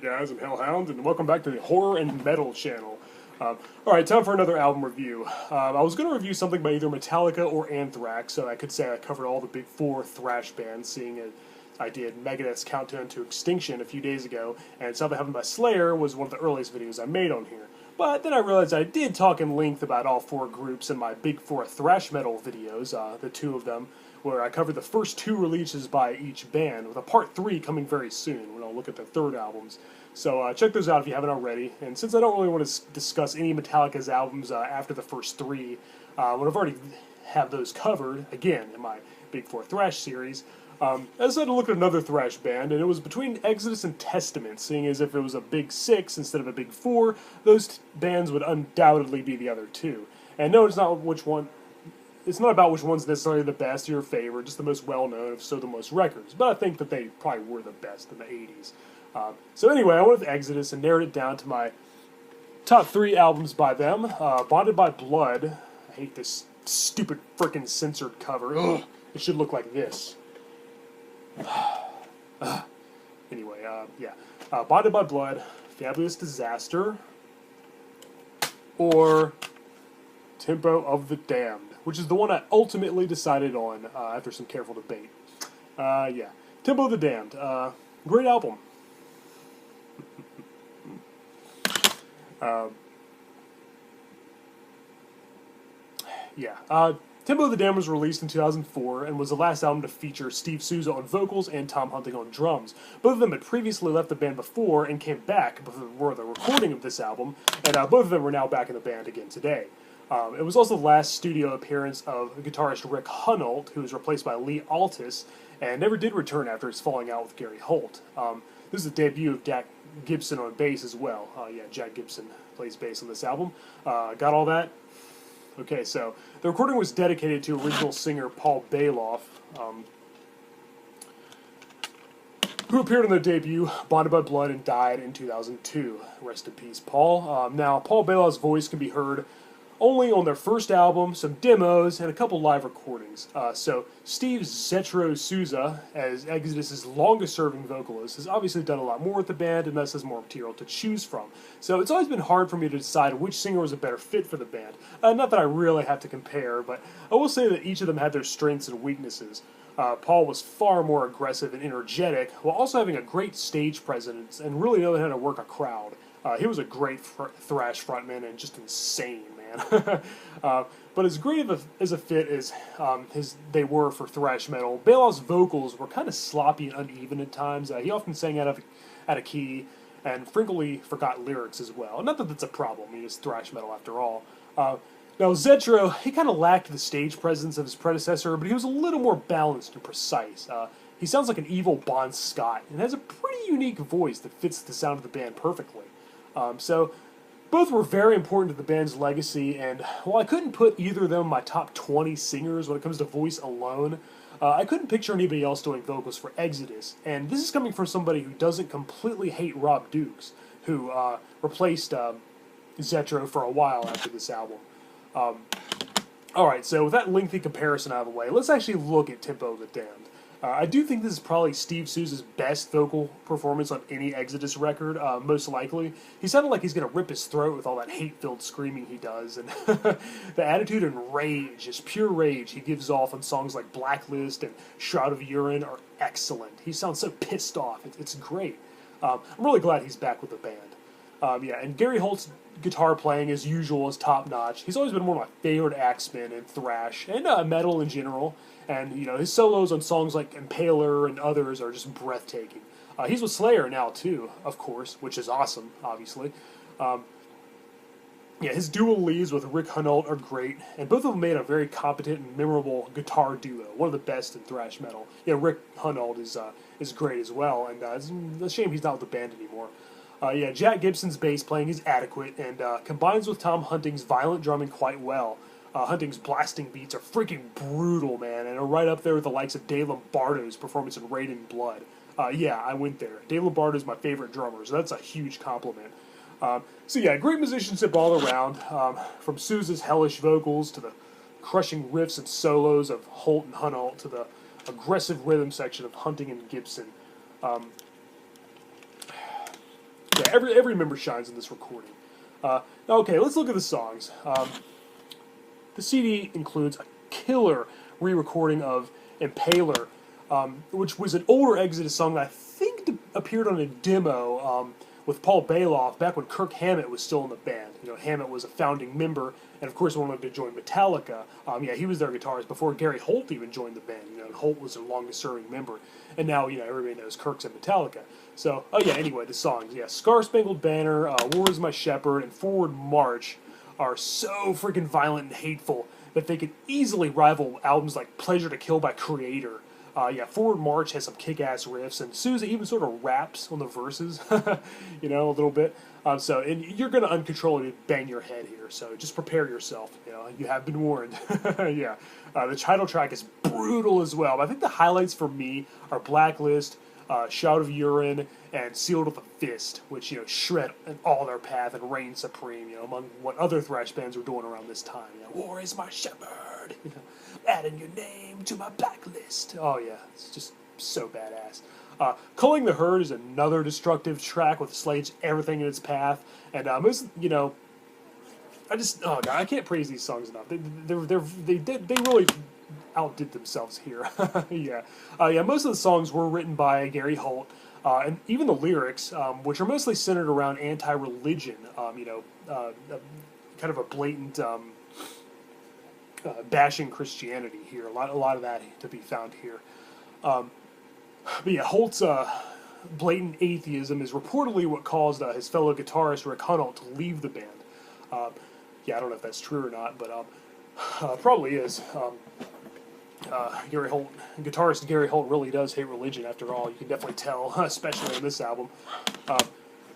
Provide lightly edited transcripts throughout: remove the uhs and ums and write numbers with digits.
Hey guys, I'm Hellhound, and welcome back to the Horror and Metal channel. Alright, time for another album review. I was going to review something by either Metallica or Anthrax, so I could say I covered all the big four thrash bands, seeing as I did Megadeth's Countdown to Extinction a few days ago, and Something Happened by Slayer was one of the earliest videos I made on here. But then I realized I did talk in length about all four groups in my big four thrash metal videos, the two of them, where I covered the first two releases by each band, with a part 3 coming very soon, when I'll look at their third albums. So check those out if you haven't already. And since I don't really want to discuss any Metallica's albums after the first 3, when I've already have those covered, again, in my Big Four Thrash series, I decided to look at another thrash band, and it was between Exodus and Testament, seeing as if it was a Big 6 instead of a Big 4, those bands would undoubtedly be the other two. And no, it's not which one. It's not about which one's necessarily the best or your favorite, just the most well-known, if so the most records. But I think that they probably were the best in the 80s. So anyway, I went with Exodus and narrowed it down to my top 3 albums by them. Bonded by Blood. I hate this stupid frickin' censored cover. Ugh, it should look like this. Anyway, yeah. Bonded by Blood, Fabulous Disaster, or Tempo of the Damned, which is the one I ultimately decided on after some careful debate. Yeah. Tempo of the Damned. Great album. Yeah. Tempo of the Damned was released in 2004 and was the last album to feature Steve Souza on vocals and Tom Hunting on drums. Both of them had previously left the band before and came back before the recording of this album, and both of them were now back in the band again today. It was also the last studio appearance of guitarist Rick Hunolt, who was replaced by Lee Altus, and never did return after his falling out with Gary Holt. This is the debut of Jack Gibson on bass as well. Yeah, Jack Gibson plays bass on this album. Got all that? Okay, so the recording was dedicated to original singer Paul Bailoff, who appeared on their debut, Bonded by Blood, and died in 2002. Rest in peace, Paul. Now, Paul Bailoff's voice can be heard only on their first album, some demos, and a couple live recordings. So Steve Zetro Souza, as Exodus' longest-serving vocalist, has obviously done a lot more with the band and thus has more material to choose from. So it's always been hard for me to decide which singer was a better fit for the band. Not that I really have to compare, but I will say that each of them had their strengths and weaknesses. Paul was far more aggressive and energetic, while also having a great stage presence and really knowing how to work a crowd. He was a great thrash frontman and just insane, man. But as great as a fit as they were for thrash metal, Bailoff's vocals were kind of sloppy and uneven at times. He often sang out of key and frequently forgot lyrics as well. Not that that's a problem, he is thrash metal after all. Now, Zetro, he kind of lacked the stage presence of his predecessor, but he was a little more balanced and precise. He sounds like an evil Bon Scott and has a pretty unique voice that fits the sound of the band perfectly. So, both were very important to the band's legacy, and while I couldn't put either of them in my top 20 singers when it comes to voice alone, I couldn't picture anybody else doing vocals for Exodus, and this is coming from somebody who doesn't completely hate Rob Dukes, who replaced Zetro for a while after this album. Alright, so with that lengthy comparison out of the way, let's actually look at Tempo of the Damned. I do think this is probably Steve Souza's best vocal performance on any Exodus record, most likely. He sounded like he's going to rip his throat with all that hate-filled screaming he does, and the attitude and rage, just pure rage he gives off on songs like Blacklist and Shroud of Urine are excellent. He sounds so pissed off. It's great. I'm really glad he's back with the band. Yeah, and Gary Holt's guitar playing, as usual, is top-notch. He's always been one of my favorite axemen in thrash, and metal in general. And, you know, his solos on songs like Impaler and others are just breathtaking. He's with Slayer now, too, of course, which is awesome, obviously. Yeah, his dual leads with Rick Hunolt are great, and both of them made a very competent and memorable guitar duo, one of the best in thrash metal. Yeah, Rick Hunolt is great as well, and it's a shame he's not with the band anymore. Yeah, Jack Gibson's bass playing is adequate, and combines with Tom Hunting's violent drumming quite well. Hunting's blasting beats are freaking brutal, man, and are right up there with the likes of Dave Lombardo's performance in Rain in Blood. Yeah, I went there. Dave Lombardo is my favorite drummer, so that's a huge compliment. So yeah, great musicianship all around, from Sousa's hellish vocals to the crushing riffs and solos of Holt and Hunolt to the aggressive rhythm section of Hunting and Gibson. every member shines in this recording. Okay, let's look at the songs. The CD includes a killer re-recording of Impaler, which was an older Exodus song that I think appeared on a demo with Paul Bailoff back when Kirk Hammett was still in the band. You know, Hammett was a founding member, and of course wanted to join Metallica. Yeah, he was their guitarist before Gary Holt even joined the band. You know, and Holt was their longest-serving member, and now everybody knows Kirk's in Metallica. So, anyway, the songs, Scar Spangled Banner, War Is My Shepherd, and Forward March are so freaking violent and hateful that they could easily rival albums like Pleasure to Kill by Creator. Forward March has some kick-ass riffs, and Sousa even sort of raps on the verses, a little bit. And you're going to uncontrollably bang your head here, so just prepare yourself. You have been warned. The title track is brutal as well. But I think the highlights for me are Blacklist, Shout of Urine, and Sealed with a Fist, which, shred in all their path and reign supreme, among what other thrash bands were doing around this time. War Is My Shepherd, adding your name to my blacklist. Oh, yeah, it's just so badass. Culling the Herd is another destructive track with Slade's everything in its path, and I can't praise these songs enough. They really outdid themselves here. Most of the songs were written by Gary Holt, and even the lyrics, which are mostly centered around anti-religion, kind of a blatant bashing Christianity here. A lot of that to be found here. Holt's blatant atheism is reportedly what caused his fellow guitarist Rick Hunnell to leave the band. I don't know if that's true or not, but probably is. Guitarist Gary Holt really does hate religion after all. You can definitely tell, especially on this album.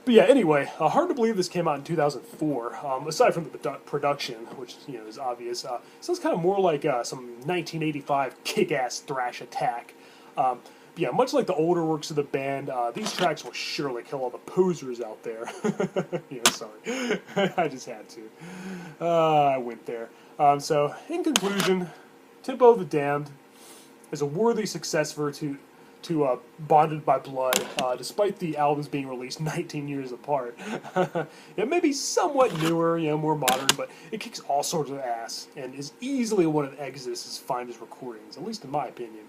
Anyway, hard to believe this came out in 2004. Aside from the production, which is obvious, sounds kind of more like some 1985 kick-ass thrash attack. Much like the older works of the band, these tracks will surely kill all the posers out there. Sorry. I just had to. I went there. So, in conclusion, Tempo of the Damned is a worthy successor to Bonded by Blood, despite the albums being released 19 years apart. It may be somewhat newer, more modern, but it kicks all sorts of ass, and is easily one of Exodus' finest recordings, at least in my opinion.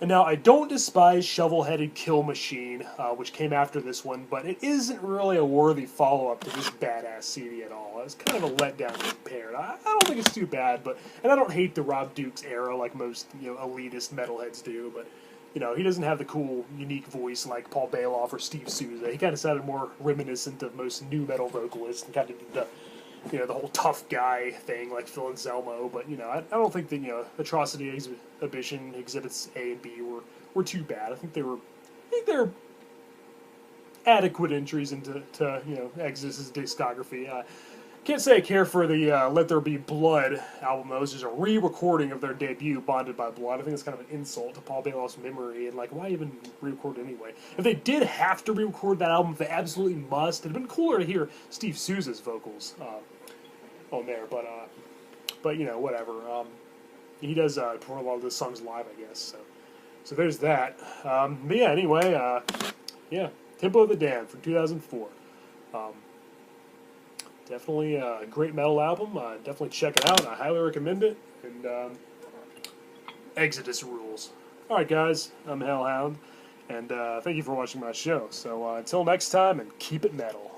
And now, I don't despise Shovel-Headed Kill Machine, which came after this one, but it isn't really a worthy follow-up to this badass CD at all. It's kind of a letdown compared. I don't think it's too bad, and I don't hate the Rob Dukes era like most elitist metalheads do, but he doesn't have the cool, unique voice like Paul Bailoff or Steve Sousa. He kind of sounded more reminiscent of most new metal vocalists and kind of did the whole tough guy thing like Phil Anselmo, but I don't think the Atrocity Exhibition exhibits A and B were too bad. I think they're adequate entries into Exodus' discography. Can't say I care for the Let There Be Blood album, though. This is a re-recording of their debut, Bonded by Blood. I think it's kind of an insult to Paul Bailoff's memory, and why even re-record it anyway? If they did have to re-record that album, if they absolutely must, it'd have been cooler to hear Steve Sousa's vocals on there, but whatever. He does perform a lot of the songs live, I guess, so there's that. Anyway, Tempo of the Damned from 2004. Definitely a great metal album. Definitely check it out. I highly recommend it. And Exodus rules. Alright guys, I'm Hellhound, and thank you for watching my show. So until next time, and keep it metal.